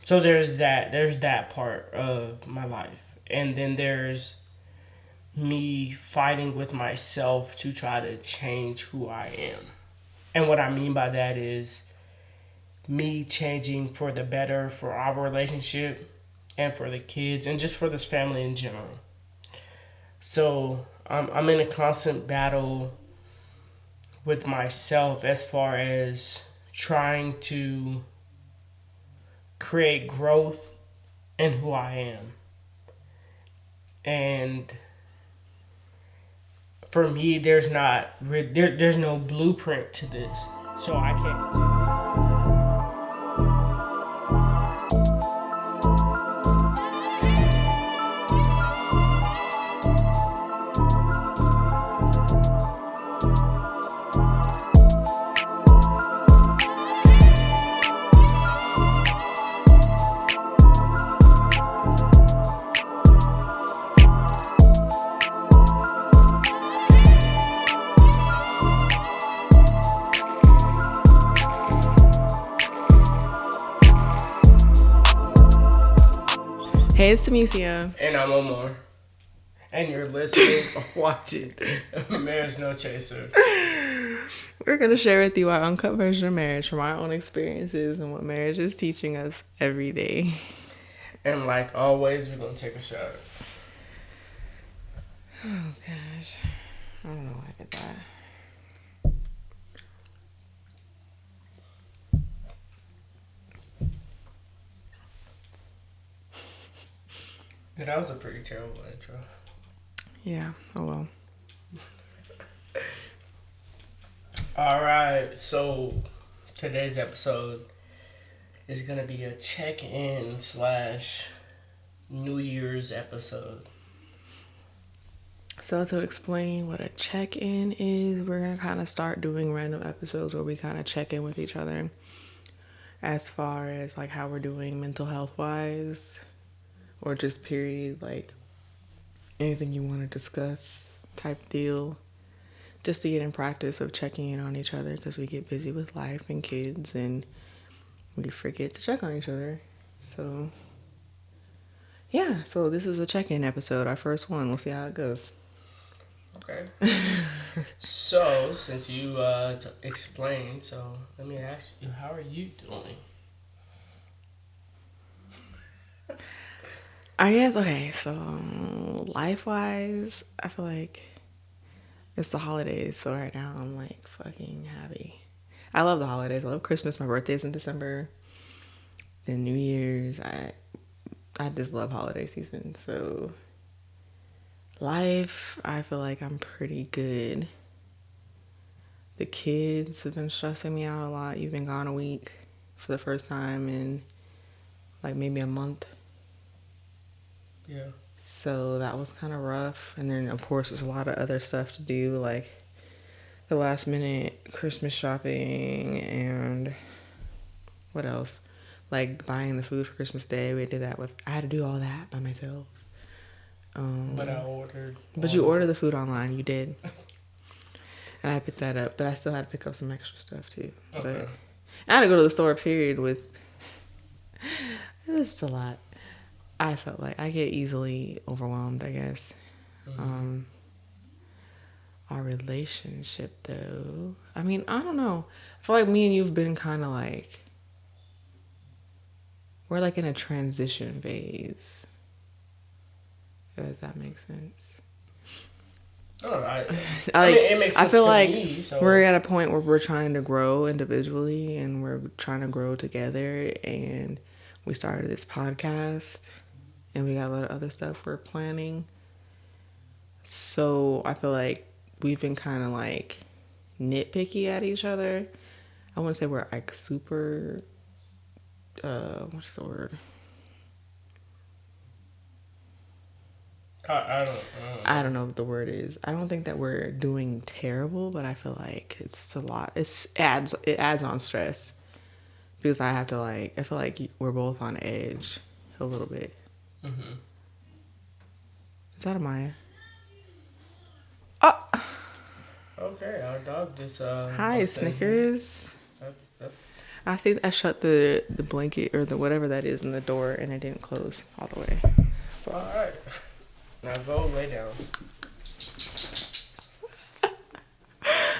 So there's that part of my life. And then there's me fighting with myself to try to change who I am. And what I mean by that is me changing for the better for our relationship and for the kids and just for this family in general. So I'm in a constant battle with myself as far as trying to create growth in who I am. And for me, there's no blueprint to this, so I can't continue. Hey, it's Tamesia. And I'm Omar, and you're listening or watching Marriage No Chaser. We're going to share with you our uncut version of marriage from our own experiences and what marriage is teaching us every day. And like always, we're gonna take a shot. Oh, gosh. I don't know why I did that. Yeah, that was a pretty terrible intro. Yeah, oh well. All right, so today's episode is gonna be a check-in slash New Year's episode. So to explain what a check-in is, we're going to kind of start doing random episodes where we kind of check in with each other as far as like how we're doing mental health wise or just period, like anything you want to discuss type deal, just to get in practice of checking in on each other because we get busy with life and kids and we forget to check on each other. So yeah, so this is a check-in episode, our first one. We'll see how it goes. Okay. So since you explained, so let me ask you, how are you doing? I guess, okay, so life-wise, I feel like it's the holidays, so right now I'm like fucking happy. I love the holidays. I love Christmas. My birthday's in December. Then New Year's. I just love holiday season. So life, I feel like I'm pretty good. The kids have been stressing me out a lot. You've been gone a week for the first time in like maybe a month. Yeah. So that was kind of rough. And then, of course, there's a lot of other stuff to do, like the last minute Christmas shopping and what else? Like buying the food for Christmas Day. I had to do all that by myself. But I ordered. But you ordered the food online. You did. And I picked that up. But I still had to pick up some extra stuff too. Okay. But I had to go to the store, period, with... This is a lot. I felt like I get easily overwhelmed, I guess. Mm-hmm. Our relationship, though, I mean, I don't know. I feel like me and you've been kind of like, we're like in a transition phase. Does that make sense? Oh, I Like, mean, it makes sense I feel to like me, so. we're at a point where we're trying to grow individually and we're trying to grow together. And we started this podcast and we got a lot of other stuff we're planning. So I feel like we've been kind of like nitpicky at each other. I wouldn't say we're like super, what's the word? I don't know what the word is. I don't think that we're doing terrible, but I feel like it's a lot. It adds on stress because I have to I feel like we're both on edge a little bit. Mm-hmm. Is that Amaya? Oh, Okay, our dog just hi, Snickers. That's I think I shut the blanket or the whatever that is in the door and it didn't close all the way. So. All right. Now go lay down.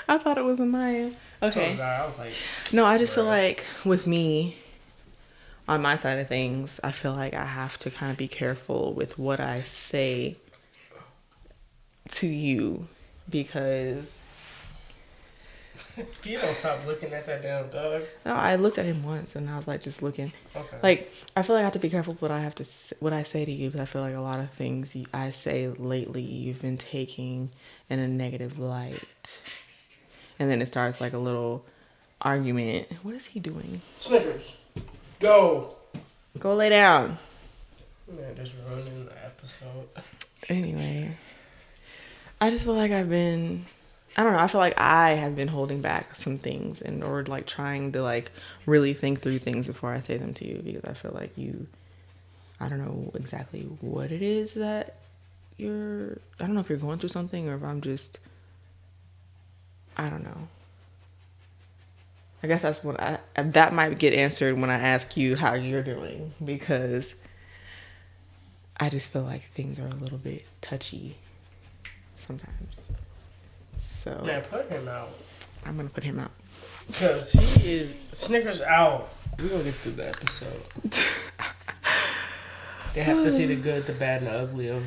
I thought it was a Maya. Okay. So I was like, No, I just feel like with me, on my side of things, I feel like I have to kind of be careful with what I say to you because. if you don't stop looking at that damn dog. No, I looked at him once and I was like just looking. Okay. Like I feel like I have to be careful what I say to you because I feel like a lot of things I say lately you've been taking in a negative light, and then it starts like a little argument. What is he doing? Snickers, go. Go lay down. Man, just ruining the episode. Anyway, I just feel like I don't know. I feel like I have been holding back some things or like trying to like really think through things before I say them to you because I feel like I don't know exactly what it is that I don't know if you're going through something or if I'm just, I don't know. I guess that's that might get answered when I ask you how you're doing because I just feel like things are a little bit touchy sometimes. So Man, put him out. I'm gonna put him out. Because he is Snickers out. We're gonna get through the episode. They have to see the good, the bad, and the ugly of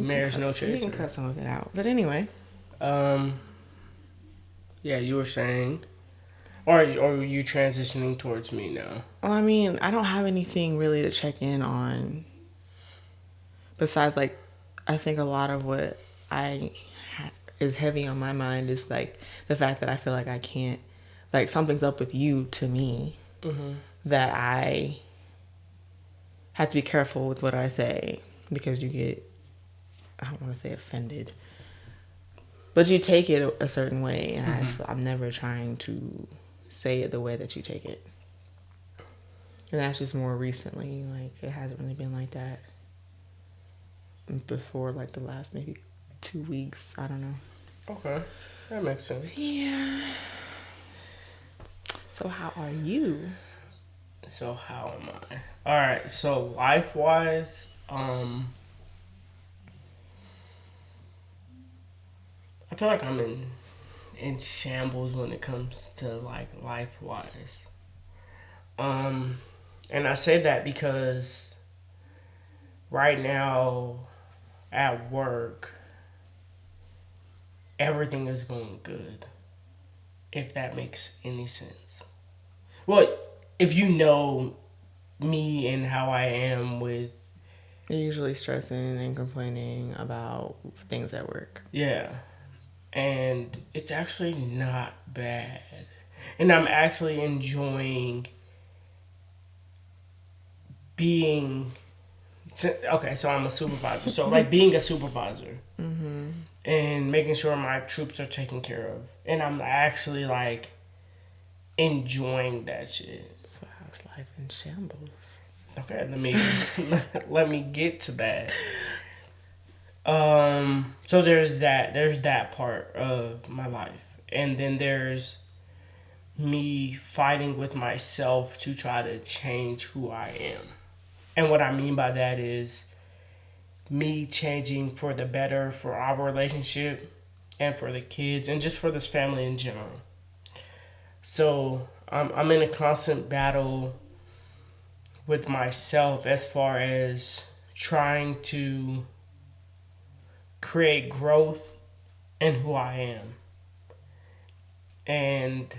Marriage No Chaser. You can cut some of it out. But anyway. Yeah, you were saying, or are you transitioning towards me now? Well, I mean, I don't have anything really to check in on. Besides, like, I think a lot of what is heavy on my mind is like the fact that I feel like I can't, like something's up with you to me, that I have to be careful with what I say because you get, I don't want to say offended, but you take it a certain way, and I'm never trying to say it the way that you take it. And that's just more recently, like it hasn't really been like that before, like the last maybe 2 weeks. I don't know. Okay, that makes sense. Yeah. So how are you? So how am I? All right. So life-wise, I feel like I'm in shambles when it comes to like life-wise. And I say that because right now at work, everything is going good. If that makes any sense. Well, if you know me and how I am with... You're usually stressing and complaining about things at work. Yeah. And it's actually not bad. And I'm actually enjoying being... Okay, so I'm a supervisor. So, like, being a supervisor. And making sure my troops are taken care of. And I'm actually, like, enjoying that shit. So how's life in shambles? Okay, let me get to that. So there's that part of my life. And then there's me fighting with myself to try to change who I am. And what I mean by that is me changing for the better for our relationship and for the kids and just for this family in general. So I'm in a constant battle with myself as far as trying to create growth in who I am. And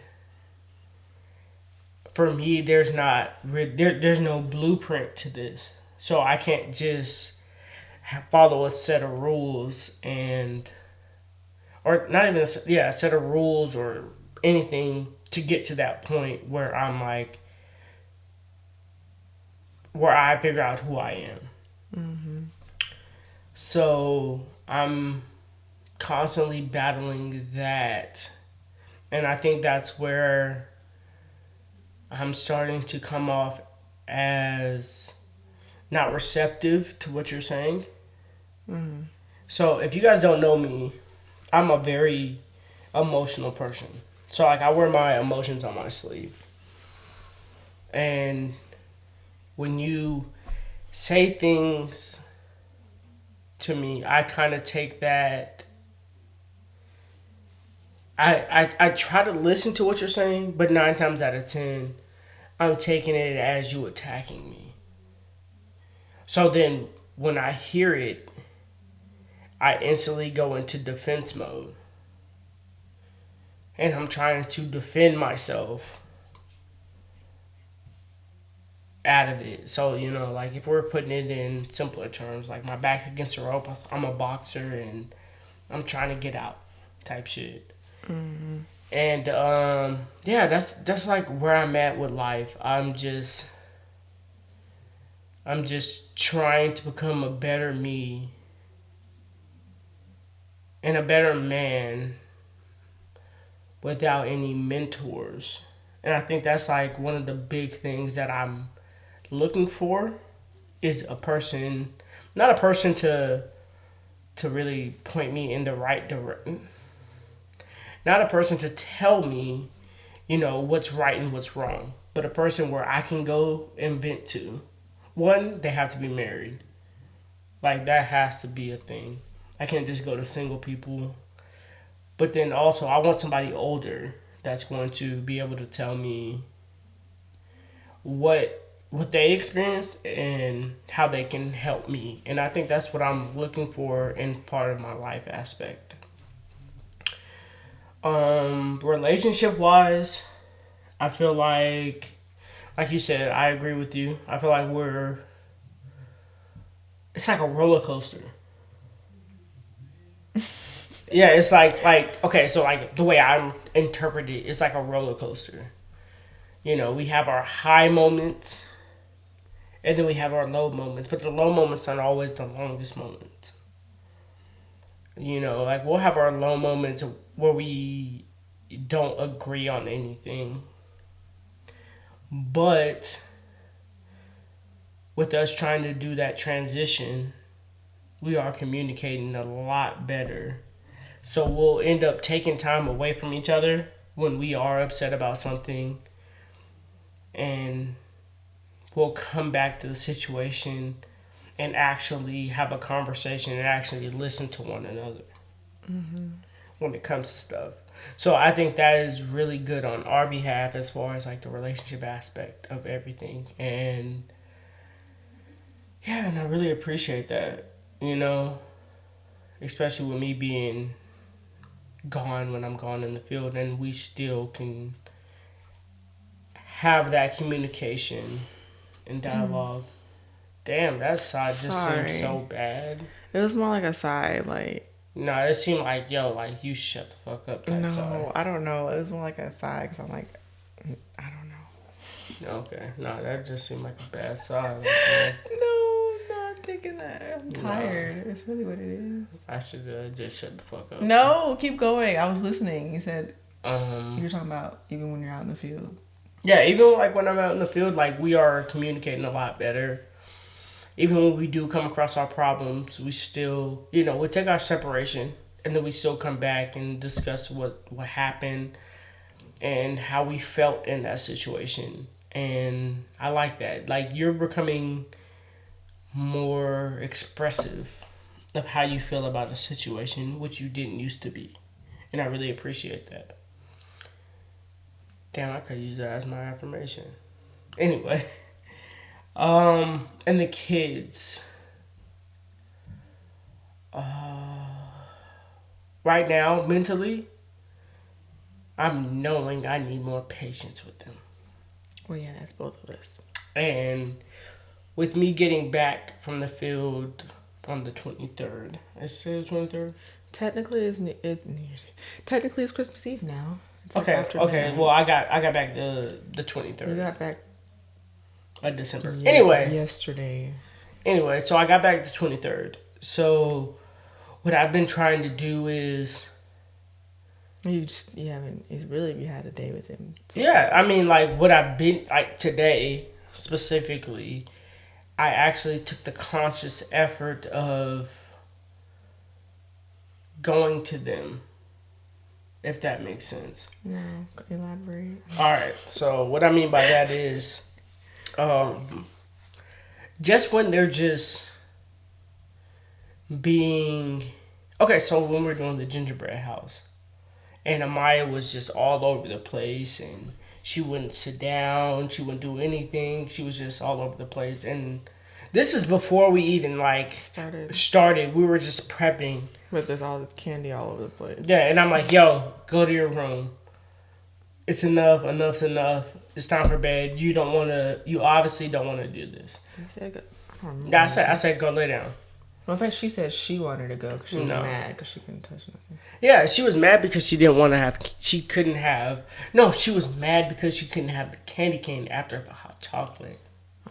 for me, there's no blueprint to this. So I can't just follow a set of rules or not even a set of rules or anything to get to that point where I'm like, where I figure out who I am. So I'm constantly battling that. And I think that's where I'm starting to come off as not receptive to what you're saying. So if you guys don't know me, I'm a very emotional person. So like I wear my emotions on my sleeve. And when you say things to me, I kind of take that. I try to listen to what you're saying, but 9 times out of 10, I'm taking it as you attacking me. So then when I hear it, I instantly go into defense mode. And I'm trying to defend myself out of it. So, like if we're putting it in simpler terms, like my back against the rope, I'm a boxer and I'm trying to get out type shit. Mm-hmm. And yeah, that's like where I'm at with life. I'm just trying to become a better me and a better man without any mentors. And I think that's like one of the big things that I'm looking for is a person, not a person to really point me in the right direction, not a person to tell me, what's right and what's wrong, but a person where I can go and vent to. One, they have to be married. Like that has to be a thing. I can't just go to single people. But then also I want somebody older that's going to be able to tell me what they experienced and how they can help me. And I think that's what I'm looking for in part of my life aspect. Relationship wise, I feel like you said, I agree with you. I feel like it's like a roller coaster. Yeah, it's like okay, so like the way I'm interpreting it, it's like a roller coaster. We have our high moments and then we have our low moments, but the low moments aren't always the longest moments. Like we'll have our low moments where we don't agree on anything. But with us trying to do that transition, we are communicating a lot better. So we'll end up taking time away from each other when we are upset about something. And we'll come back to the situation and actually have a conversation and actually listen to one another when it comes to stuff. So I think that is really good on our behalf as far as like the relationship aspect of everything. And yeah, and I really appreciate that, especially with me being gone when I'm gone in the field, and we still can have that communication and dialogue. Damn, that side just seemed so bad. It was more like a side, like. No, it seemed like, like you shut the fuck up type side. I don't know. It was more like a side because I'm like, I don't know. Okay, no, that just seemed like a bad side. No, I'm not thinking that. I'm tired. It's really what it is. I should just shut the fuck up. No, keep going. I was listening. You said you were talking about even when you're out in the field. Yeah, even like when I'm out in the field, like we are communicating a lot better. Even when we do come across our problems, we still, we take our separation and then we still come back and discuss what happened and how we felt in that situation. And I like that. Like you're becoming more expressive of how you feel about the situation, which you didn't used to be. And I really appreciate that. Damn, I could use that as my affirmation. Anyway. And the kids. Right now, mentally, I'm knowing I need more patience with them. Well, yeah, that's both of us. And with me getting back from the field on the 23rd. Is it the 23rd? Technically, it's New Year's Eve. Technically, it's Christmas Eve now. It's okay, like okay. Well, I got back the 23rd. You got back December. Yeah, anyway. Yesterday. Anyway, so I got back the 23rd. So what I've been trying to do is you had a day with him. So. Yeah, I mean like what I've been like today specifically, I actually took the conscious effort of going to them. If that makes sense. No, elaborate. All right. So what I mean by that is Um, just when they're just being okay. So when we're doing the gingerbread house, and Amaya was just all over the place, and she wouldn't sit down, she wouldn't do anything. She was just all over the place, and this is before we even like started. We were just prepping. But there's all this candy all over the place. Yeah, and I'm like, yo, go to your room. It's enough. Enough's enough. It's time for bed. You don't want to. You obviously don't want to do this. I said, go lay down. Well, in fact, she said she wanted to go because she was mad because she couldn't touch nothing. Yeah, she was mad because she didn't want to have. She couldn't have. No, she was mad because she couldn't have the candy cane after the hot chocolate.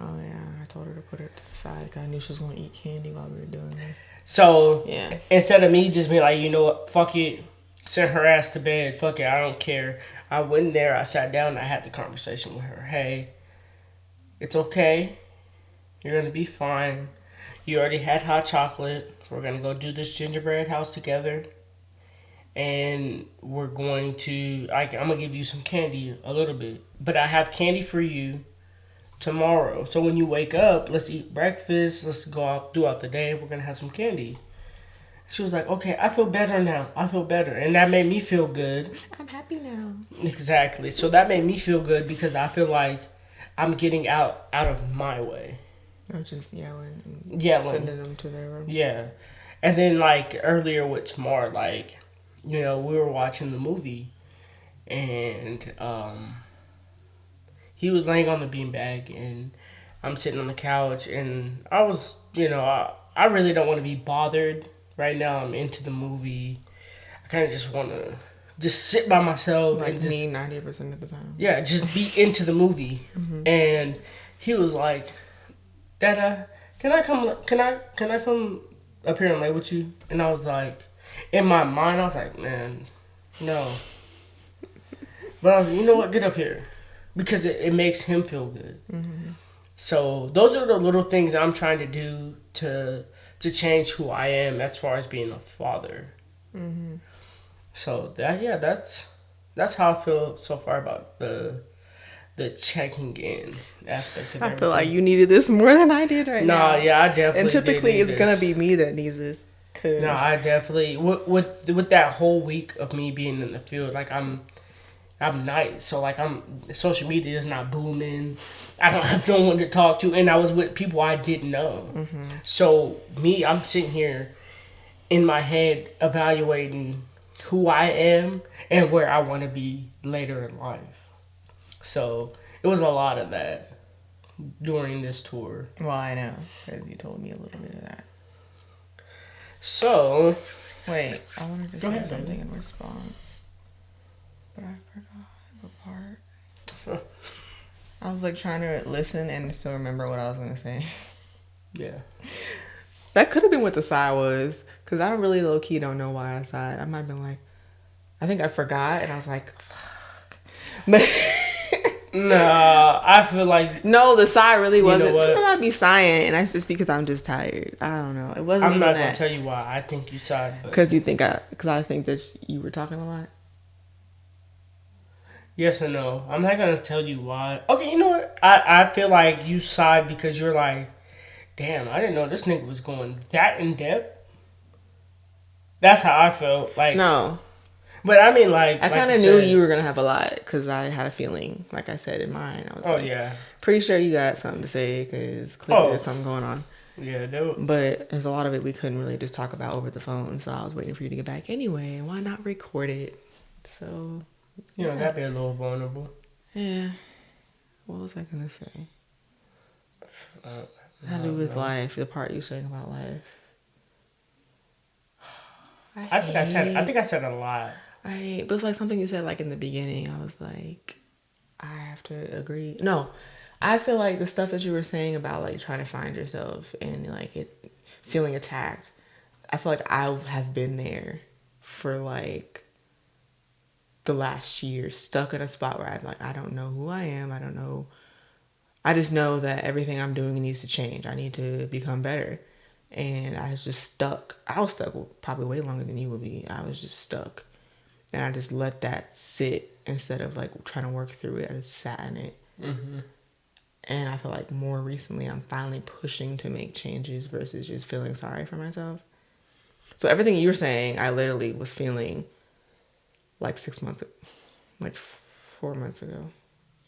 Oh yeah, I told her to put it to the side because I knew she was gonna eat candy while we were doing this. So yeah, instead of me just being like, you know what, fuck it, send her ass to bed. Fuck it, I don't care. I went there. I sat down. And I had the conversation with her. Hey, it's okay. You're gonna be fine. You already had hot chocolate. We're gonna go do this gingerbread house together, and we're going to. I'm gonna give you some candy, a little bit, but I have candy for you tomorrow. So when you wake up, let's eat breakfast. Let's go out throughout the day. We're gonna have some candy. She was like, okay, I feel better now. I feel better. And that made me feel good. I'm happy now. Exactly. So that made me feel good because I feel like I'm getting out of my way. I'm just yelling. Sending them to their room. Yeah. And then, like, earlier with Tamar, like, you know, we were watching the movie. And he was laying on the beanbag. And I'm sitting on the couch. And I was, you know, I really don't want to be bothered. Right now, I'm into the movie. I kind of just want to just sit by myself. Like and just, me 90% of the time. Yeah, just be into the movie. Mm-hmm. And he was like, Dada, can I come up here and lay with you? And I was like, in my mind, I was like, man, no. But I was like, you know what? Get up here. Because it makes him feel good. Mm-hmm. So those are the little things I'm trying to do to change who I am as far as being a father. Mm-hmm. So that's how I feel so far about the checking in aspect of everything. I feel like you needed this more than I did right now. No, yeah, I definitely. And typically it's gonna be me that needs this. No, I definitely with that whole week of me being in the field, like I'm nice, so like social media is not booming. I don't have no one to talk to, and I was with people I didn't know. Mm-hmm. So I'm sitting here in my head evaluating who I am and where I want to be later in life. So it was a lot of that during this tour. Well, I know, because you told me a little bit of that. So wait, I wanted to say something in response, but I forgot what part. I was like trying to listen and still remember what I was gonna say. Yeah. That could have been what the sigh was, because I don't really low key don't know why I sighed. I might have been like, I think I forgot, and I was like, fuck. But no, I feel like the sigh really wasn't. Sometimes I'd be sighing, and that's just because I'm just tired. I don't know. It wasn't. I'm not gonna tell you why. I think you sighed because I think that you were talking a lot. Yes or no? I'm not gonna tell you why. Okay, you know what? I feel like you sighed because you're like, damn, I didn't know this nigga was going that in depth. That's how I felt. Like no, but I mean, like I kind of knew you were gonna have a lot because I had a feeling. Like I said in mine, I was yeah, pretty sure you got something to say because clearly there's something going on. Yeah, but there's a lot of it we couldn't really just talk about over the phone, so I was waiting for you to get back anyway. And why not record it? So. You know, that'd be a little vulnerable. Yeah. What was I gonna say? How to do with life, the part you were saying about life. I think I said a lot. But it's like something you said like in the beginning. I was like, I have to agree. No, I feel like the stuff that you were saying about like trying to find yourself and like it feeling attacked. I feel like I have been there for like the last year, stuck in a spot where I'm like, I don't know who I am. I don't know. I just know that everything I'm doing needs to change. I need to become better. And I was just stuck. I was stuck probably way longer than you would be. I was just stuck. And I just let that sit instead of like trying to work through it. I just sat in it. Mm-hmm. And I feel like more recently I'm finally pushing to make changes versus just feeling sorry for myself. So everything you were saying, I literally was feeling like 6 months, like 4 months ago.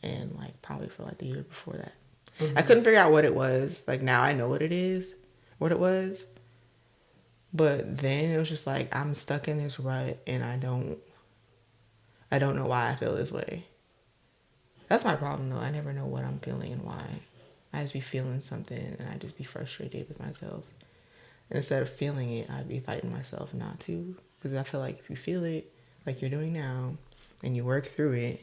And like probably for like the year before that. I couldn't figure out what it was. Like now I know what it was. But then it was just like I'm stuck in this rut and I don't know why I feel this way. That's my problem though. I never know what I'm feeling and why. I just be feeling something and I just be frustrated with myself. And instead of feeling it, I'd be fighting myself not to. Because I feel like if you feel it like you're doing now and you work through it,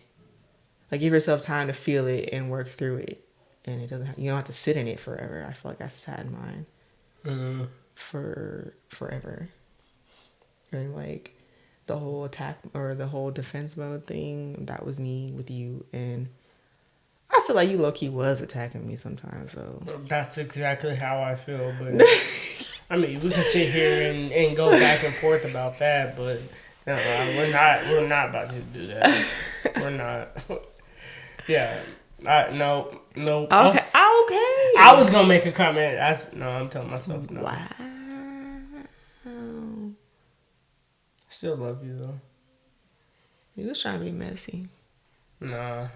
like give yourself time to feel it and work through it. And you don't have to sit in it forever. I feel like I sat in mine for forever. And like the whole attack or the whole defense mode thing, that was me with you. And I feel like you low-key was attacking me sometimes. So That's exactly how I feel. But I mean, we can sit here and go back and forth about that, but no, we're not about to do that. We're not. Yeah. No. okay. I was gonna make a comment. I'm telling myself no. Wow. Still love you though. You was trying to be messy. Nah.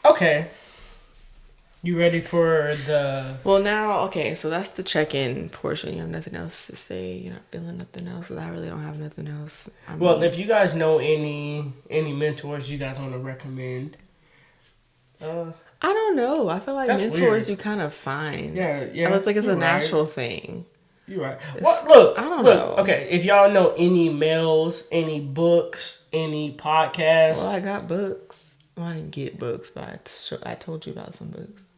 Okay. You ready for the... Well, now, okay, so that's the check-in portion. You have nothing else to say. You're not feeling nothing else. I really don't have nothing else. Well, if you guys know any mentors you guys want to recommend... I don't know. I feel like mentors weird. You kind of find. Yeah. It's like it's a natural thing. You're right. Well, look, I don't know. Okay, if y'all know any mails, any books, any podcasts... Well, I got books. Well, I didn't get books, but I told you about some books.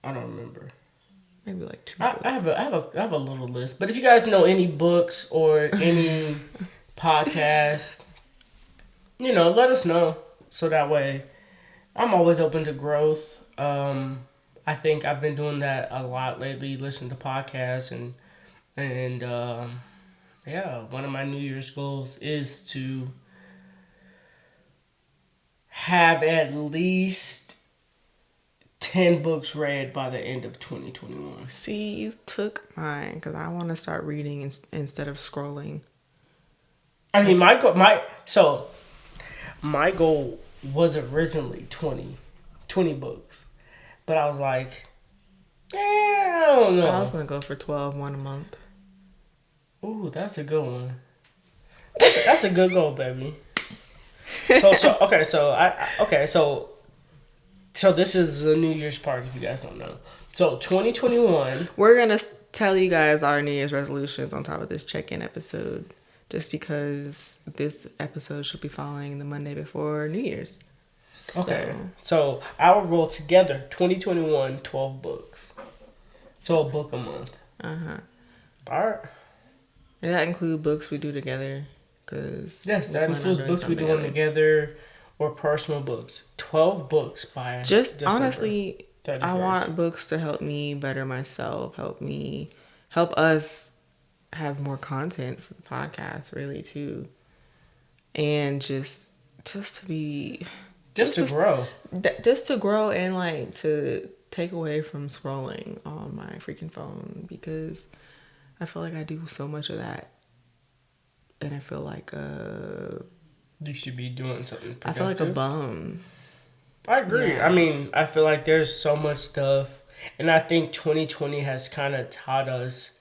I don't remember. Maybe like 2 books. I have a little list. But if you guys know any books or any podcasts, let us know. So that way, I'm always open to growth. I think I've been doing that a lot lately, listening to podcasts and one of my New Year's goals is to have at least 10 books read by the end of 2021. See, you took mine because I want to start reading instead of scrolling. I mean, my goal was originally 20 books, but I was like, I don't know. I was gonna go for 12, one a month. Ooh, that's a good one. That's a good goal, baby. So this is a New Year's party, if you guys don't know. So 2021. We're going to tell you guys our New Year's resolutions on top of this check-in episode. Just because this episode should be following the Monday before New Year's. Okay. So our goal together, 2021, 12 books. So a book a month. Uh-huh. All right. And that include books we do together. Yes, that includes books we do together or personal books. 12 books by just December honestly 31st. I want books to help me better myself, help us have more content for the podcast, really, too. And just to be... Just to grow. Just to grow and, like, to take away from scrolling on my freaking phone. Because I feel like I do so much of that. And I feel like you should be doing something productive. I feel like a bum. I agree. Yeah. I mean, I feel like there's so much stuff. And I think 2020 has kind of taught us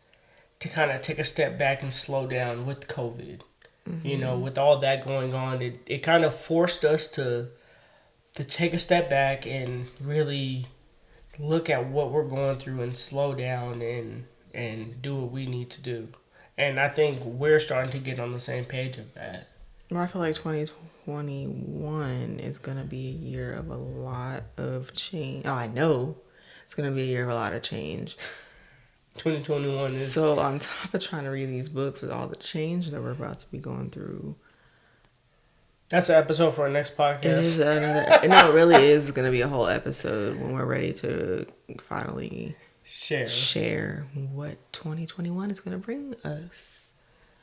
to kind of take a step back and slow down with COVID. Mm-hmm. With all that going on, it kind of forced us to take a step back and really look at what we're going through and slow down and do what we need to do. And I think we're starting to get on the same page of that. Well, I feel like 2021 is going to be a year of a lot of change. Oh, I know it's going to be a year of a lot of change. 2021 is... So on top of trying to read these books with all the change that we're about to be going through... That's an episode for our next podcast. It is another... No, it really is going to be a whole episode when we're ready to finally... Share what 2021 is going to bring us.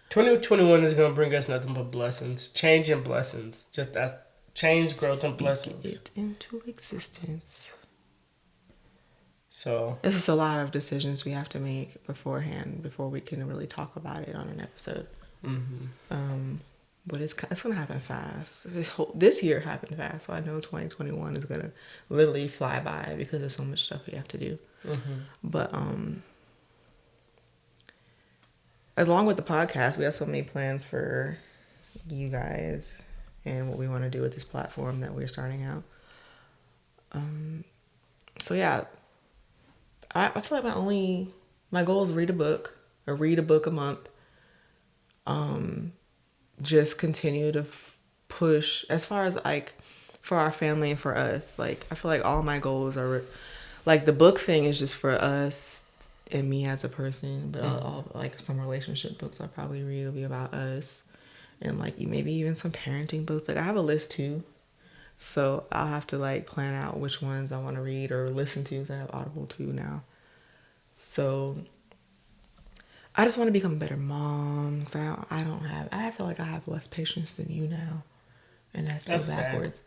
2021 is going to bring us nothing but blessings. Change and blessings. Just as change, growth, and blessings. It into existence. So It's just a lot of decisions we have to make beforehand before we can really talk about it on an episode. But it's gonna happen fast. This year happened fast, so I know 2021 is gonna literally fly by because there's so much stuff we have to do. But along with the podcast, we have so many plans for you guys and what we want to do with this platform that we're starting out. So yeah, I feel like my goal is read a book a month. Just continue to push as far as like for our family and for us. Like I feel like all my goals are like the book thing is just for us and me as a person, but all like some relationship books I'll probably read will be about us, and like maybe even some parenting books. Like I have a list too, so I'll have to like plan out which ones I want to read or listen to because I have Audible too now. So I just want to become a better mom because I feel like I have less patience than you now, and that's so backwards.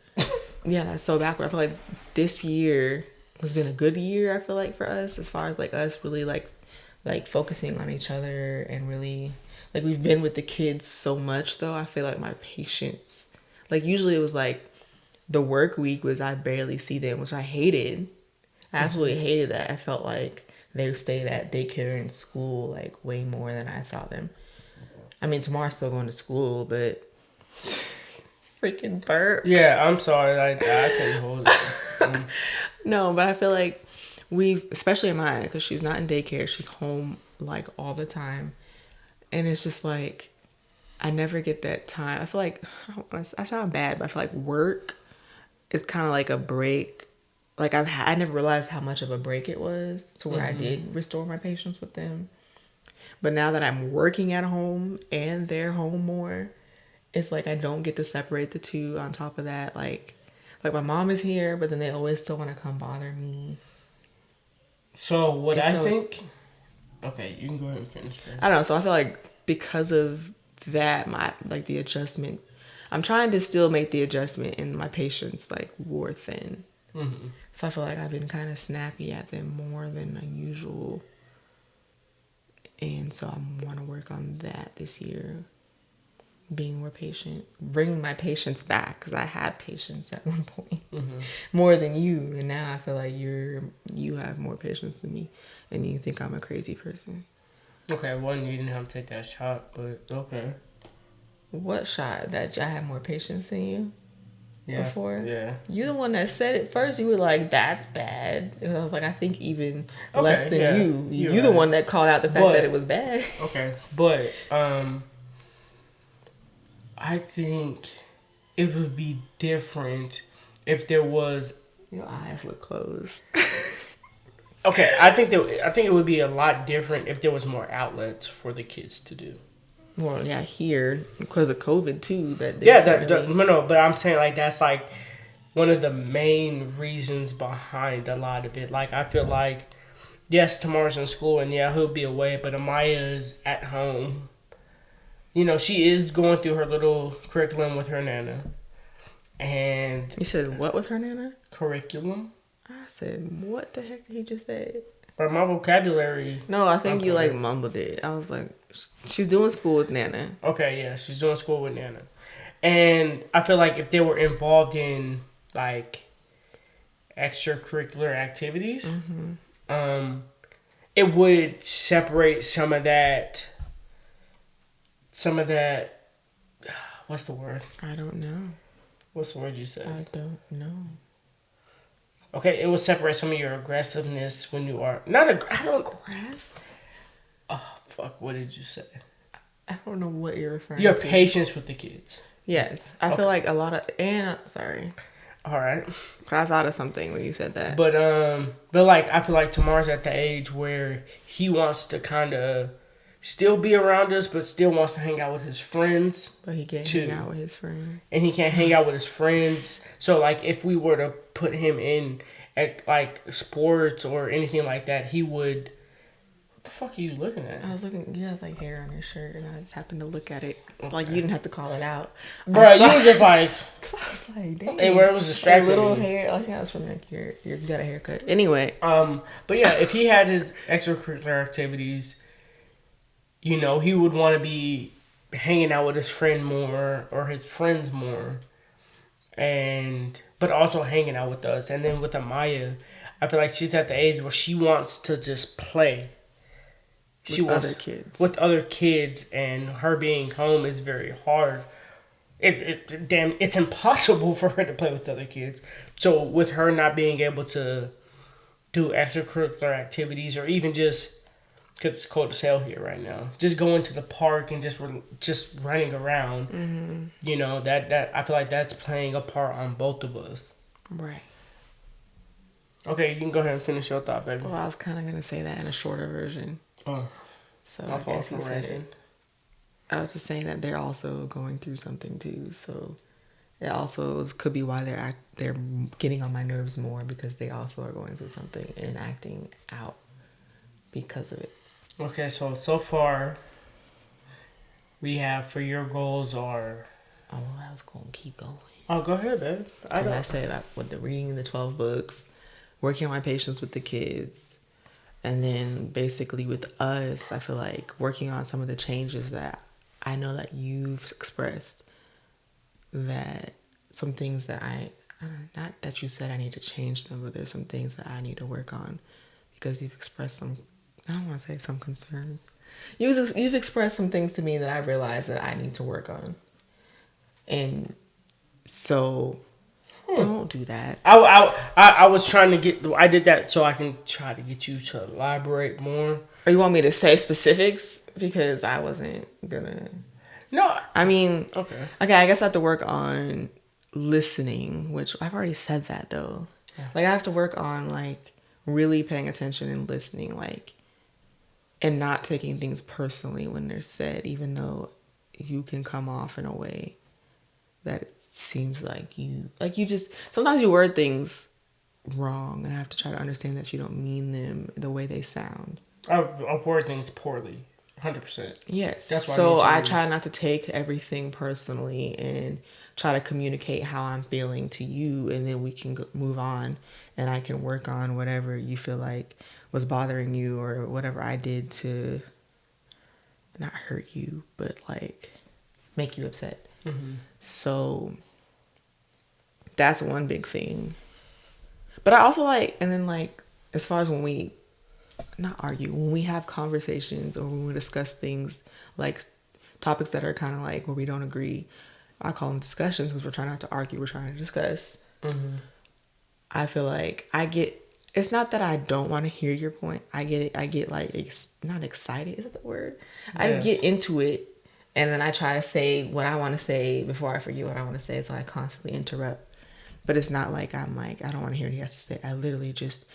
Yeah, that's so backwards. I feel like this year has been a good year. I feel like for us, as far as like us really like focusing on each other and really like we've been with the kids so much though. I feel like my patience, like usually it was like the work week was I barely see them, which I hated. I absolutely hated that. I felt like they stayed at daycare and school like way more than I saw them. I mean, tomorrow's still going to school, but freaking burp. yeah, I'm sorry, I couldn't hold it. No, but I feel like especially Maya, because she's not in daycare, she's home like all the time, and it's just like I never get that time. I feel like I sound bad, but I feel like work is kind of like a break. Like I never realized how much of a break it was to where I did restore my patience with them. But now that I'm working at home and they're home more, it's like I don't get to separate the two. On top of that, like my mom is here, but then they always still want to come bother me. So what I think. Okay, you can go ahead and finish that. I don't know. So I feel like because of that, my like the adjustment, I'm trying to still make the adjustment, and my patience like wore thin. So I feel like I've been kind of snappy at them more than usual. And so I want to work on that this year. Being more patient. Bringing my patience back. Because I had patience at one point. More than you. And now I feel like you have more patience than me. And you think I'm a crazy person. Okay, one, you didn't have to take that shot, but okay. What shot? That I have more patience than you? Before? Yeah. You're the one that said it first. You were like, that's bad. And I was like, I think even less than you. You're the one that called out the fact that it was bad. Okay. But I think it would be different if there was. Your eyes look closed. Okay, I think it would be a lot different if there was more outlets for the kids to do. Well, yeah, here because of COVID too. No, but I'm saying like that's like one of the main reasons behind a lot of it. Like I feel like yes, Tamar's in school and yeah, he'll be away, but Amaya is at home. You know, she is going through her little curriculum with her nana. And you said what with her nana? Curriculum. I said what the heck did he just say? But my vocabulary. No, I think you like mumbled it. I was like, she's doing school with Nana. Okay, yeah, she's doing school with Nana. And I feel like if they were involved in like extracurricular activities, it would separate some of that. What's the word? I don't know. What's the word you said? I don't know. Okay, it will separate some of your aggressiveness when you are not aggressive. Oh fuck! What did you say? I don't know what you're referring your to. Your patience with the kids. Yes, I feel like a lot of sorry. All right. I thought of something when you said that. But like I feel like Tamar's at the age where he wants to kind of still be around us, but still wants to hang out with his friends. But he can't hang out with his friends. And he can't hang out with his friends. So, like, if we were to put him in at, like, sports or anything like that, he would The fuck are you looking at? I was looking. You had like hair on your shirt, and I just happened to look at it. Okay. Like you didn't have to call it out, bro. You were just like, cause I was like, dang. And where it was distracting. Little hair. I think that was from like you got a haircut. Anyway. But yeah, if he had his extracurricular activities, you know, he would want to be hanging out with his friend more or his friends more, but also hanging out with us. And then with Amaya, I feel like she's at the age where she wants to just play. With other kids, and her being home is very hard. It's impossible for her to play with other kids. So with her not being able to do extracurricular activities, or even just, because it's cold as hell here right now, just going to the park and just running around, you know, that I feel like that's playing a part on both of us. Right. Okay, you can go ahead and finish your thought, baby. Well, I was kind of going to say that in a shorter version. Oh. So I guess he said it. I was just saying that they're also going through something too. So it also could be why they're getting on my nerves more, because they also are going through something and acting out because of it. Okay, so far we have, for your goals are... Oh, well, I was going to keep going. Oh, go ahead, babe. I said with the reading the 12 books, working on my patience with the kids, and then basically with us, I feel like working on some of the changes that I know that you've expressed, that some things that not that you said I need to change them, but there's some things that I need to work on, because you've expressed some, I don't want to say some concerns. You've expressed some things to me that I realized that I need to work on. And so don't do that. I was trying to I did that so I can try to get you to elaborate more. Or you want me to say specifics? Because I wasn't gonna. No. I mean. Okay, I guess I have to work on listening, which I've already said that though. Yeah. Like I have to work on like really paying attention and listening, like, and not taking things personally when they're said, even though you can come off in a way that it seems like you just, sometimes you word things wrong, and I have to try to understand that you don't mean them the way they sound. I word things poorly, 100%. Yes. That's why. So I try not to take everything personally and try to communicate how I'm feeling to you, and then we can move on, and I can work on whatever you feel like was bothering you, or whatever I did to not hurt you, but like make you upset. Mm-hmm. So that's one big thing. But I also like, and then like, as far as when we not argue, when we have conversations or when we discuss things, like topics that are kind of like where we don't agree, I call them discussions because we're trying not to argue, we're trying to discuss. Mm-hmm. I feel like it's not that I don't want to hear your point. I get like, not excited, is that the word? Yes. I just get into it, and then I try to say what I want to say before I forget what I want to say, so I constantly interrupt. But it's not like I'm like, I don't want to hear what he has to say. I literally just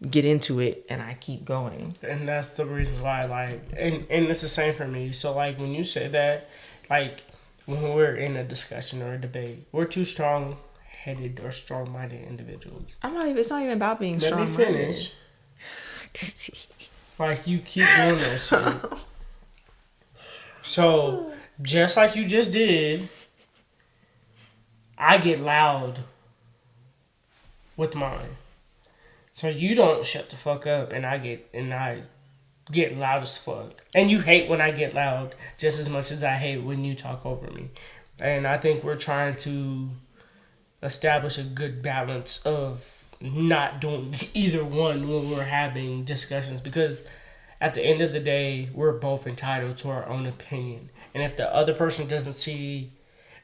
get into it and I keep going. And that's the reason why, like, and it's the same for me. So, like, when you say that, like, when we're in a discussion or a debate, we're too strong-headed or strong-minded individuals. It's not even about being strong-minded. Let me finish. Like, you keep doing that shit. So, just like you just did, I get loud with mine. So you don't shut the fuck up, and I get loud as fuck. And you hate when I get loud just as much as I hate when you talk over me. And I think we're trying to establish a good balance of not doing either one when we're having discussions, because at the end of the day, we're both entitled to our own opinion. And if the other person doesn't see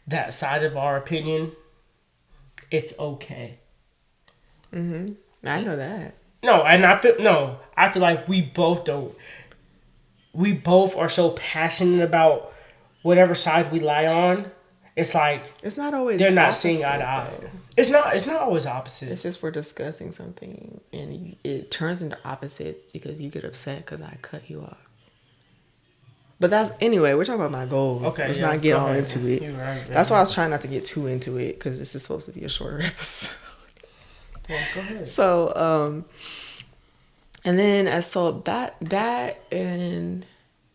that side of our opinion, it's okay. Mm-hmm. I know that. I feel like we both don't. We both are so passionate about whatever side we lie on. It's like it's not always. They're not seeing eye to eye. It's not always opposite. It's just we're discussing something and it turns into opposite because you get upset because I cut you off. But that's anyway. We're talking about my goals. Okay, let's not get all into it. Right, that's why I was trying not to get too into it, because this is supposed to be a shorter episode. Well, go ahead. So, And then that and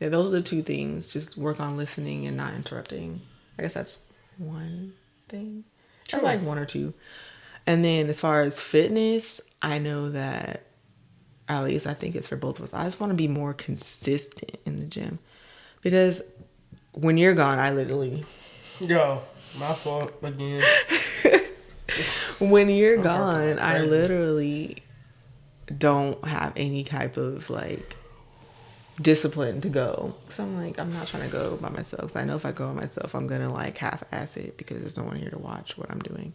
yeah, those are the two things. Just work on listening and not interrupting. I guess that's one thing. That's Sure. like one or two. And then as far as fitness, I know that at least I think it's for both of us. I just want to be more consistent in the gym because when you're gone, I literally. Yo, my fault again. When you're I'm gone, I crazy. literally don't have any type of like discipline to go. So I'm like, I'm not trying to go by myself. 'Cause I know if I go by myself, I'm gonna like half-ass it because there's no one here to watch what I'm doing.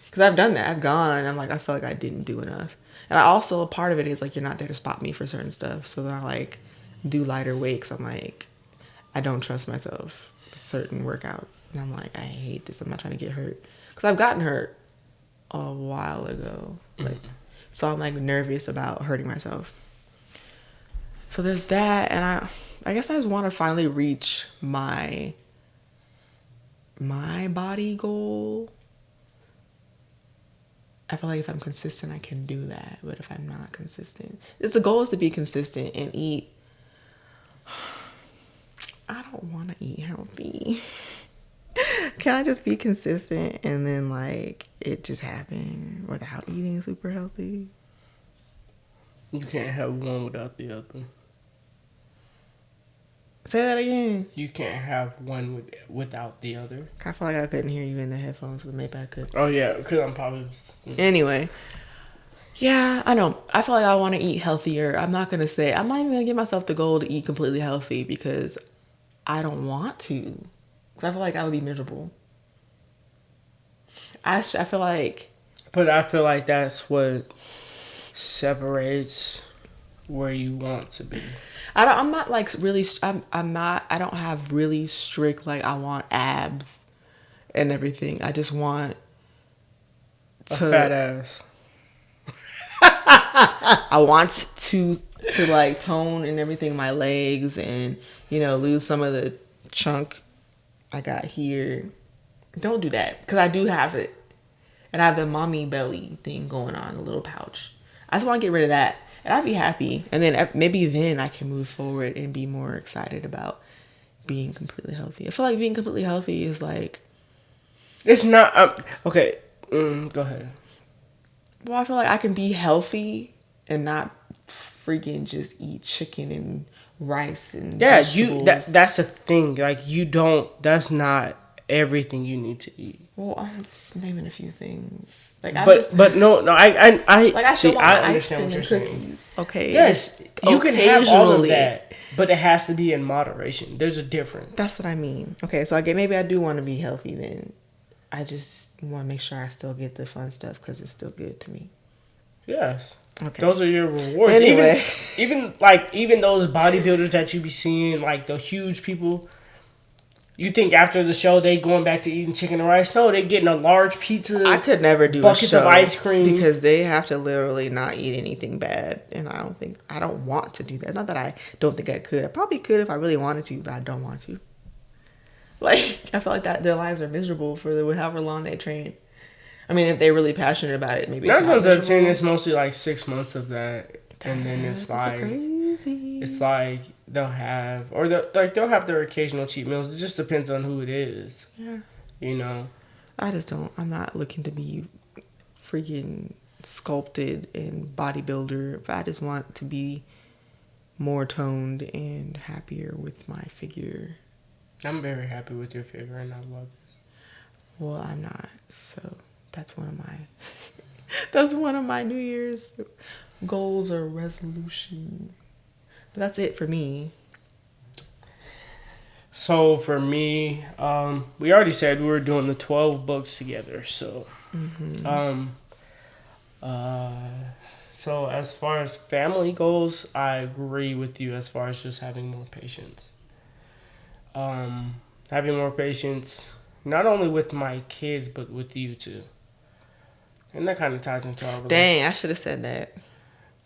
Because I've done that. I've gone. I'm like, I feel like I didn't do enough. And I also, a part of it is like, you're not there to spot me for certain stuff. So then I like do lighter weights. I'm like, I don't trust myself for certain workouts. And I'm like, I hate this. I'm not trying to get hurt. Because I've gotten hurt a while ago. Like, so I'm like nervous about hurting myself. So there's that. And I guess I just want to finally reach my body goal. I feel like if I'm consistent, I can do that. But if I'm not consistent, the goal is to be consistent and eat. I don't want to eat healthy. Can I just be consistent and then like it just happen without eating super healthy? You can't have one without the other. Say that again. You can't have one without the other. I feel like I couldn't hear you in the headphones, but maybe I could. Oh yeah, because I'm probably. Anyway, yeah, I know. I feel like I want to eat healthier. I'm not even gonna give myself the goal to eat completely healthy because I don't want to. 'Cause I feel like I would be miserable. I feel like. But I feel like that's what separates where you want to be. I'm not like really. I'm not. I don't have really strict like I want abs and everything. I just want A fat ass. I want to like tone and everything my legs and lose some of the chunk I got here. Don't do that because I do have it, and I have the mommy belly thing going on, a little pouch. I just want to get rid of that, and I'd be happy. And then maybe then I can move forward and be more excited about being completely healthy. I feel like being completely healthy is like. It's not okay. Go ahead. Well, I feel like I can be healthy and not freaking just eat chicken and rice and vegetables. That's the thing. Like you don't. That's not everything you need to eat. Well, I'm just naming a few things. Like, but no. I like I still see. want I my ice understand cream what you're and saying. cookies. Okay. Yes, you can have all of Occasionally. that, but it has to be in moderation. There's a difference. That's what I mean. Okay, so maybe I do want to be healthy then. I just want to make sure I still get the fun stuff because it's still good to me. Yes. Okay. Those are your rewards. Anyway. Even those bodybuilders that you be seeing, like the huge people. You think after the show they going back to eating chicken and rice? No, they getting a large pizza. I could never do buckets a show of ice cream because they have to literally not eat anything bad, and I don't want to do that. Not that I don't think I could. I probably could if I really wanted to, but I don't want to. Like I feel like that their lives are miserable for however long they train. I mean, if they're really passionate about it, maybe it's not miserable. It's mostly like 6 months of that, and then it's like crazy. It's like they'll have their occasional cheat meals. It just depends on who it is. Yeah. I just don't. I'm not looking to be freaking sculpted and bodybuilder. But I just want to be more toned and happier with my figure. I'm very happy with your figure, and I love it. Well, I'm not. So that's one of my New Year's goals or resolutions. But that's it for me. So for me, we already said we were doing the 12 books together. So, so as far as family goes, I agree with you as far as just having more patience. Having more patience, not only with my kids, but with you too. And that kind of ties into our relationship. Dang, I should have said that.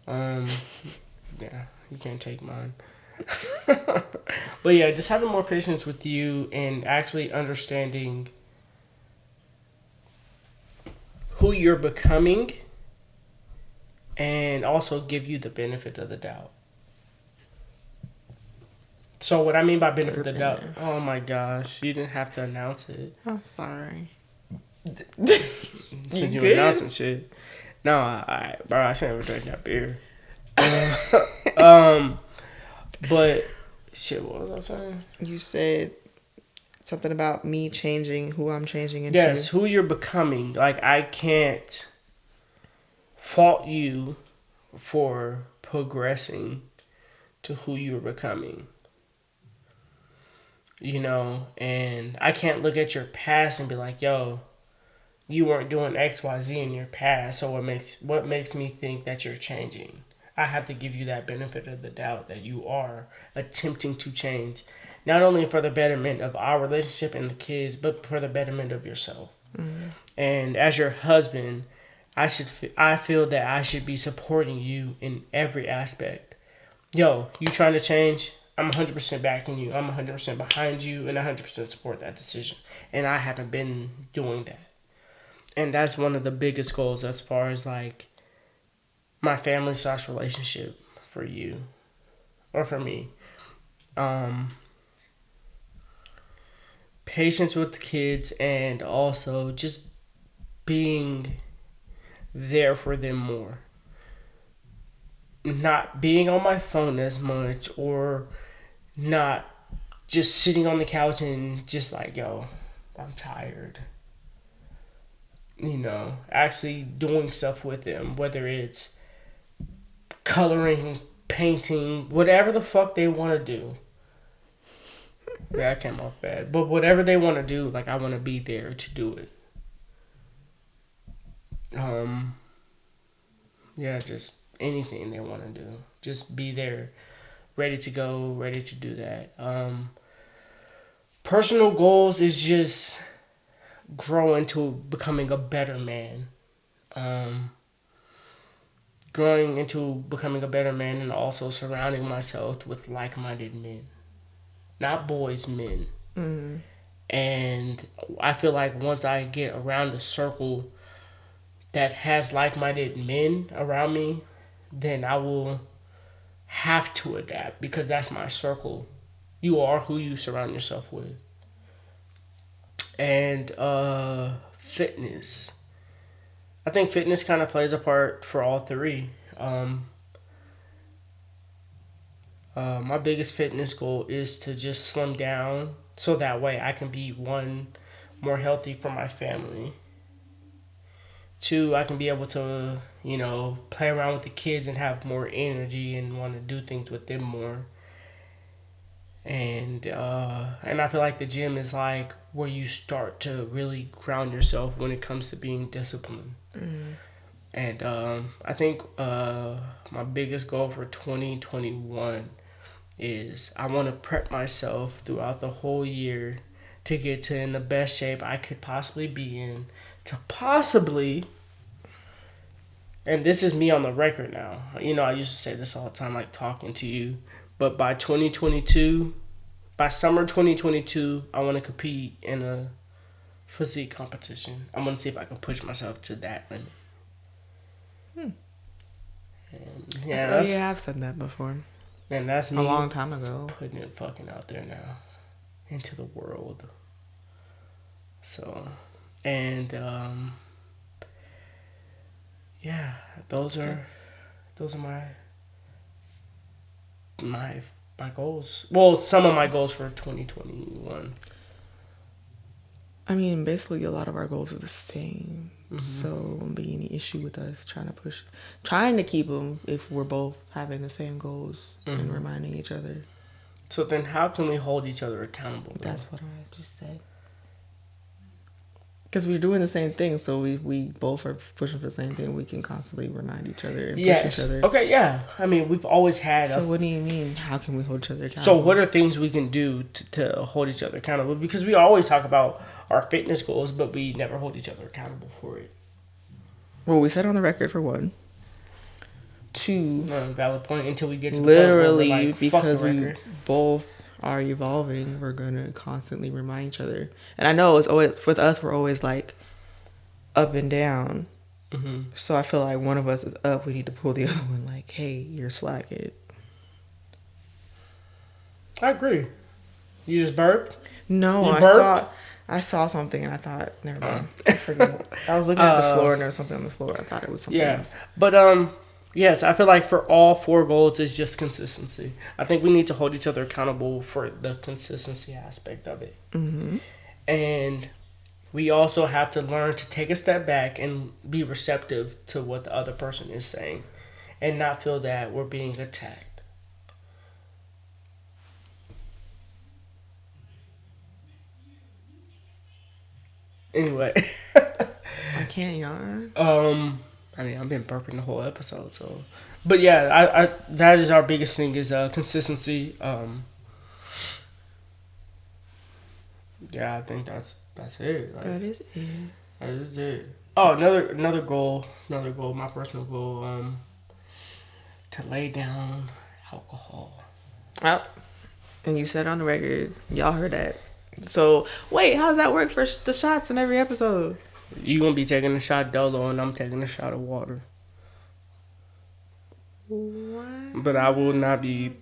Yeah, you can't take mine. But yeah, just having more patience with you and actually understanding who you're becoming and also give you the benefit of the doubt. So what I mean by benefit of the doubt, oh my gosh, you didn't have to announce it. I'm sorry. Since you announcing shit. No, bro, I shouldn't have drank that beer. But shit, what was I saying? You said something about me changing who I'm changing into. Yes, who you're becoming. Like, I can't fault you for progressing to who you're becoming. You know, and I can't look at your past and be like, yo, you weren't doing XYZ in your past, so what makes me think that you're changing? I have to give you that benefit of the doubt that you are attempting to change, not only for the betterment of our relationship and the kids, but for the betterment of yourself. Mm-hmm. And as your husband, I feel that I should be supporting you in every aspect. Yo, you trying to change? I'm 100% backing you. I'm 100% behind you, and 100% support that decision. And I haven't been doing that. And that's one of the biggest goals as far as like my family / relationship for you or for me. Patience with the kids, and also just being there for them more. Not being on my phone as much, or not just sitting on the couch and just like, yo, I'm tired. You know, actually doing stuff with them, whether it's coloring, painting, whatever the fuck they want to do. Yeah, I came off bad. But whatever they want to do, like, I want to be there to do it. Yeah, just anything they want to do. Just be there, ready to go, ready to do that. Personal goals is just growing to becoming a better man. Growing into becoming a better man, and also surrounding myself with like-minded men. Not boys, men. Mm-hmm. And I feel like once I get around a circle that has like-minded men around me, then I will have to adapt, because that's my circle. You are who you surround yourself with. And fitness. I think fitness kind of plays a part for all three. My biggest fitness goal is to just slim down, so that way I can be, one, more healthy for my family. Two, I can be able to, you know, play around with the kids and have more energy and want to do things with them more. And I feel like the gym is like where you start to really ground yourself when it comes to being disciplined. Mm-hmm. And I think my biggest goal for 2021 is I want to prep myself throughout the whole year to get to in the best shape I could possibly be in, to possibly, and this is me on the record now, you know, I used to say this all the time, like talking to you, but by 2022, by summer 2022, I want to compete in a physique competition. I want to see if I can push myself to that limit. And, yeah, yeah, I've said that before. And that's me a long time ago. Putting it fucking out there now into the world. So, and yeah, those are my goals. Well, some of my goals for 2021. I mean, basically a lot of our goals are the same. Mm-hmm. So it won't be any issue with us trying to keep them if we're both having the same goals, mm-hmm. and reminding each other. So then how can we hold each other accountable? That's what I just said. Because we're doing the same thing, so we both are pushing for the same thing. We can constantly remind each other and push each other. Okay, yeah. I mean, we've always had... So what do you mean? How can we hold each other accountable? So what are things we can do to hold each other accountable? Because we always talk about our fitness goals, but we never hold each other accountable for it. Well, we said on the record for one. Two, valid point. Until we get to the literally point where we're like, because we both are evolving, we're gonna constantly remind each other. And I know it's always with us. We're always like up and down, So I feel like one of us is up. We need to pull the other one. Like, hey, you're slacking. I agree. You just burped? No, You burped? I saw something and I thought, never mind. I forget. I was looking at the floor and there was something on the floor. I thought it was something else. But yes, I feel like for all 4 goals, it's just consistency. I think we need to hold each other accountable for the consistency aspect of it. Mm-hmm. And we also have to learn to take a step back and be receptive to what the other person is saying and not feel that we're being attacked. Anyway. I can't yawn. I mean, I've been burping the whole episode, so. But yeah, I that is our biggest thing is consistency. Yeah, I think that's it. Like, That is it. that is it. Oh, another goal. My personal goal. To lay down alcohol. Oh, and you said on the record, y'all heard that. So wait, how does that work for the shots in every episode? You gonna be taking a shot Dolo, and I'm taking a shot of water. What? But I will not be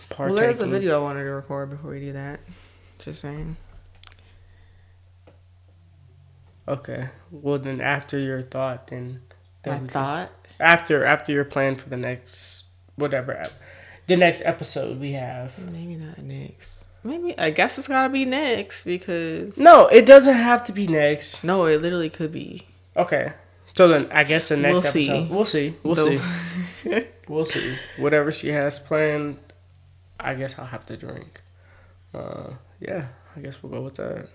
partaking. Well, there's a video I wanted to record before we do that. Just saying. Okay. Well, then after your thought, then I thought. After your plan for the next the next episode we have. Maybe not next. Maybe I guess it's gotta be next because No, it doesn't have to be next. no, it literally could be. Okay. So then I guess the next We'll see. episode we'll see. We'll see. Whatever she has planned, I guess I'll have to drink. Yeah, I guess we'll go with that.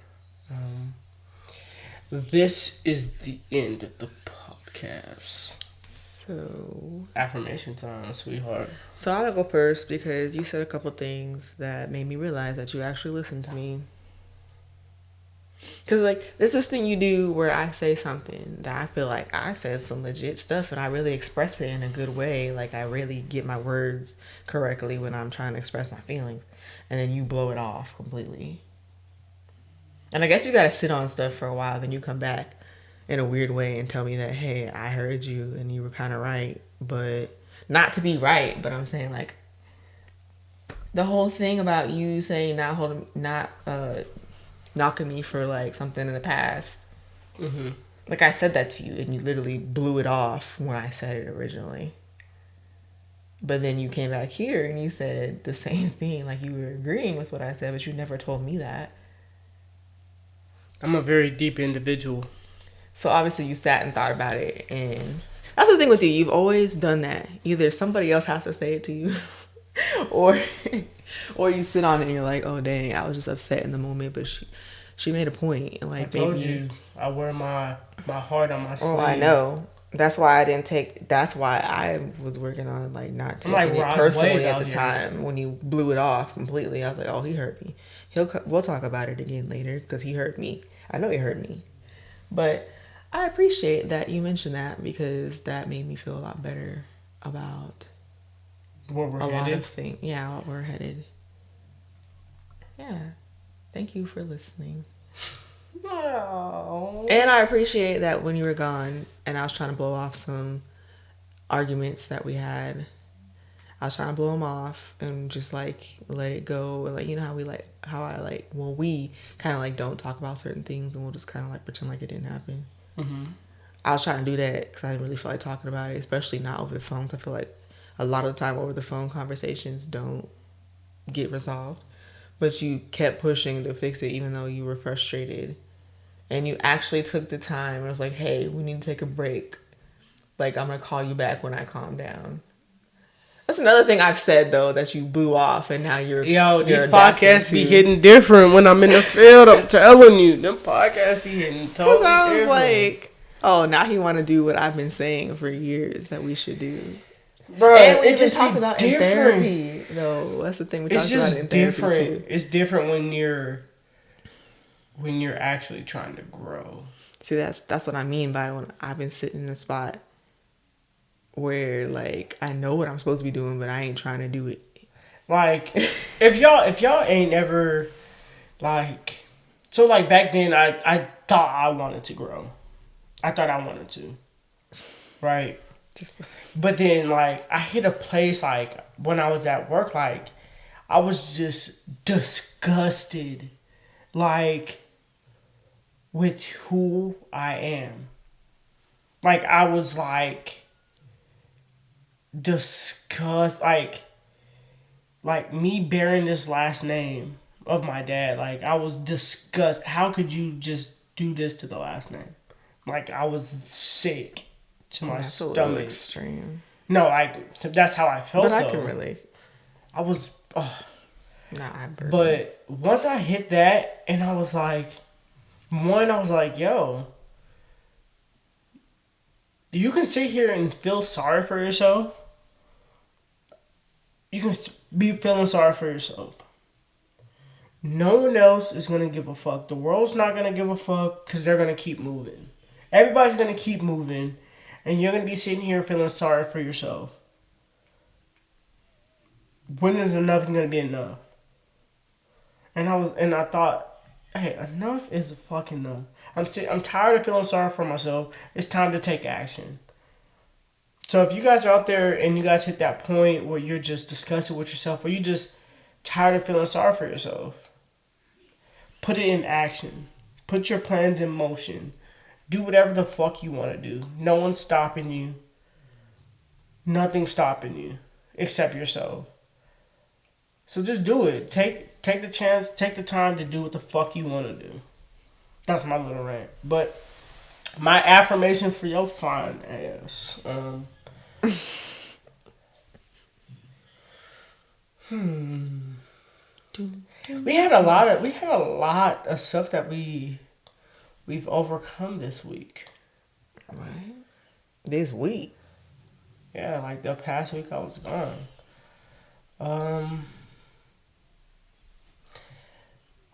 This is the end of the podcast. So Affirmation time, sweetheart. So I'll go first because you said a couple things that made me realize that you actually listened to me. Because, like, there's this thing you do where I say something that I feel like I said some legit stuff and I really express it in a good way. Like, I really get my words correctly when I'm trying to express my feelings. And then you blow it off completely. And I guess you got to sit on stuff for a while. Then you come back in a weird way and tell me that, hey, I heard you and you were kind of right. But not to be right, but I'm saying, like, the whole thing about you saying knocking me for, like, something in the past. Mm-hmm. Like, I said that to you and you literally blew it off when I said it originally. But then you came back here and you said the same thing. Like, you were agreeing with what I said, but you never told me that. I'm a very deep individual. So obviously you sat and thought about it, and that's the thing with you. You've always done that. Either somebody else has to say it to you, or you sit on it and you're like, oh dang, I was just upset in the moment, but she made a point. And like, I told you, I wear my heart on my sleeve. Oh, I know. That's why I didn't take. That's why I was working on like not taking like it personally at the time when you blew it off completely. I was like, oh, he hurt me. We'll talk about it again later because he hurt me. I know he hurt me, but I appreciate that you mentioned that because that made me feel a lot better about where we're a headed. lot of things. Yeah, what we're headed. Yeah, thank you for listening. Oh. And I appreciate that when you were gone and I was trying to blow off some arguments that we had. I was trying to blow them off and just like let it go. And like, you know when we kind of like don't talk about certain things and we'll just kind of like pretend like it didn't happen. Mm-hmm. I was trying to do that because I didn't really feel like talking about it, especially not over the phone. I feel like a lot of the time over the phone conversations don't get resolved. But you kept pushing to fix it even though you were frustrated. And you actually took the time and was like, hey, we need to take a break. Like, I'm going to call you back when I calm down. That's another thing I've said, though, that you blew off and now you're... These podcasts be hitting different when I'm in the field. I'm telling you. Them podcasts be hitting totally different. Because I was like, oh, now he want to do what I've been saying for years that we should do. Bro, and we it just talked about in different. therapy, though. That's the thing we talked about in therapy, too. It's different when you're actually trying to grow. See, that's what I mean by when I've been sitting in a spot where like I know what I'm supposed to be doing, but I ain't trying to do it. Like, if y'all ain't ever like back then I thought I wanted to grow. I thought I wanted to. right? Just But then, like, I hit a place, like, when I was at work, like, I was just disgusted, like, with who I am. Like, I was, like, like, me bearing this last name of my dad, like, I was disgusted. How could you just do this to the last name? Like, I was sick to my that's a little stomach. extreme. No, like, that's how I felt, But I though. can relate. I was, Nah, I burn. but once I hit that, and I was like, yo, you can sit here and feel sorry for yourself. You can be feeling sorry for yourself. No one else is going to give a fuck. The world's not going to give a fuck because they're going to keep moving. Everybody's going to keep moving, and you're going to be sitting here feeling sorry for yourself. When is enough going to be enough? And I thought, hey, enough is fucking enough. I'm tired of feeling sorry for myself. It's time to take action. So if you guys are out there and you guys hit that point where you're just disgusted with yourself, or you just tired of feeling sorry for yourself, put it in action. Put your plans in motion. Do whatever the fuck you want to do. No one's stopping you. Nothing's stopping you except yourself. So just do it. Take the chance. Take the time to do what the fuck you want to do. That's my little rant. But my affirmation for your fine ass. We had a lot of stuff that we've overcome this week. Right? This week. Yeah, like the past week I was gone.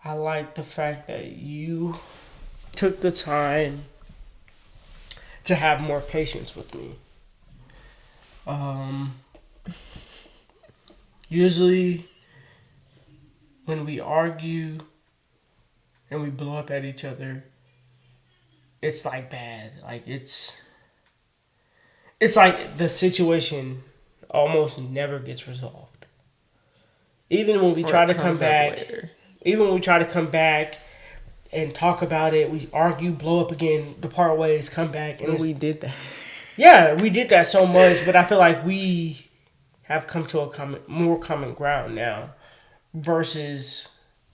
I like the fact that you took the time to have more patience with me. Usually when we argue and we blow up at each other, it's like bad. Like it's like the situation almost never gets resolved. Even when we try to come back, and talk about it, we argue, blow up again, depart ways, come back, and we did that. Yeah, we did that so much, but I feel like we have come to a more common ground now, versus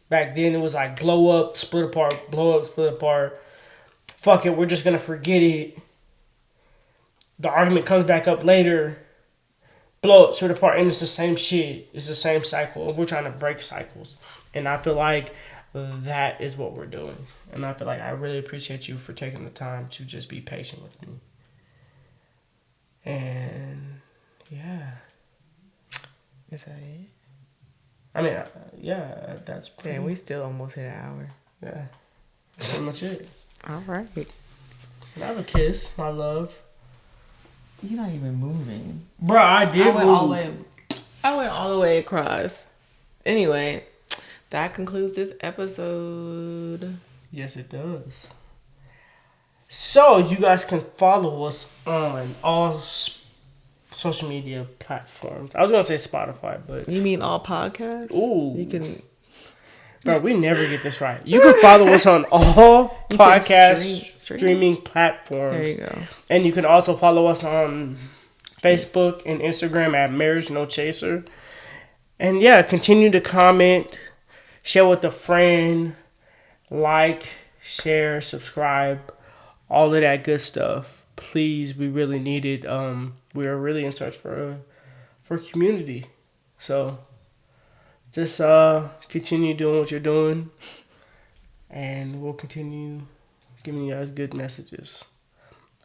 back then it was like blow up, split apart, blow up, split apart. Fuck it, we're just gonna forget it. The argument comes back up later, blow up, split apart, and it's the same shit. It's the same cycle. We're trying to break cycles, and I feel like that is what we're doing. And I feel like I really appreciate you for taking the time to just be patient with me. And yeah. Is that it? I mean, yeah, that's pretty... Damn, we still almost hit an hour. Yeah. That's pretty much it. All right. Can I have a kiss, my love? You're not even moving. Bro, I did I went move. I went all the way across. Anyway, that concludes this episode. Yes, it does. So, you guys can follow us on all social media platforms. I was going to say Spotify, but... You mean all podcasts? Ooh. You can... Bro, we never get this right. You can follow us on all podcast streaming platforms. There you go. And you can also follow us on Facebook and Instagram at Marriage No Chaser. And yeah, continue to comment, share with a friend, like, share, subscribe, all of that good stuff. Please, we really need it. We are really in search for community. So just continue doing what you're doing, and we'll continue giving you guys good messages.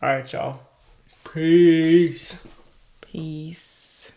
All right, y'all. Peace. Peace.